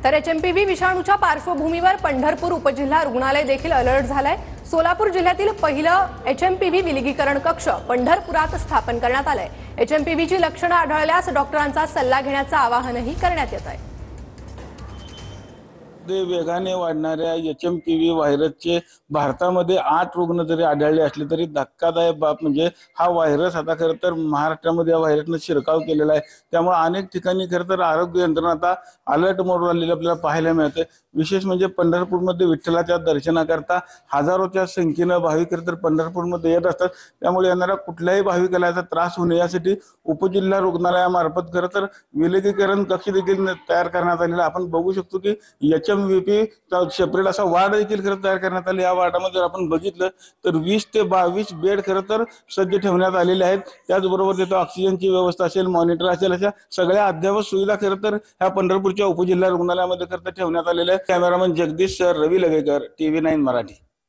तर HMPV विषाणूच्या पार्श्वभूमीवर पंढरपूर उपजिल्हा रुग्णालय देखील अलर्ट झालंय। सोलापूर जिल्ह्यातील पहिलं HMPV विलगीकरण कक्ष पंढरपुरात स्थापन करण्यात आलंय। HMPV ची लक्षणं आढळल्यास डॉक्टरांचा सल्ला घेण्याचं आवाहनही करण्यात येत आहे। वेगाने वाढणाऱ्या HMPV व्हायरसचे भारतामध्ये 8 रुग्ण जरी आढळले असले तरी धक्कादायक बाब म्हणजे हा व्हायरस आता खरं तर महाराष्ट्रामध्ये या व्हायरसने शिरकाव केलेला आहे। त्यामुळे अनेक ठिकाणी खरं तर आरोग्य यंत्रणा आता अलर्ट मोडवर आलेली आपल्याला पाहायला मिळते। विशेष म्हणजे पंढरपूरमध्ये विठ्ठलाच्या दर्शनाकरता हजारोच्या संख्येने भाविक खरं तर पंढरपूरमध्ये येत असतात। त्यामुळे येणाऱ्या कुठल्याही भाविकाला याचा त्रास होऊ नये यासाठी उपजिल्हा रुग्णालयामार्फत खरं तर विलगीकरण कक्ष देखील तयार करण्यात आलेला आपण बघू शकतो की HMVP सेपरेट असा वार्ड देखील खरं तयार करण्यात आले। या वार्डामध्ये आपण बघितलं तर 20 ते 22 बेड खरं तर सज्ज ठेवण्यात आलेले आहेत। त्याचबरोबर तिथे ऑक्सिजनची व्यवस्था असेल, मॉनिटर असेल, अशा सगळ्या अद्ययावत सुविधा खरं तर ह्या पंढरपूरच्या उपजिल्हा रुग्णालयामध्ये खरं तर ठेवण्यात आलेल्या आहेत। कॅमेरामन जगदीश सर, रवी लगेकर, TV9 मराठी।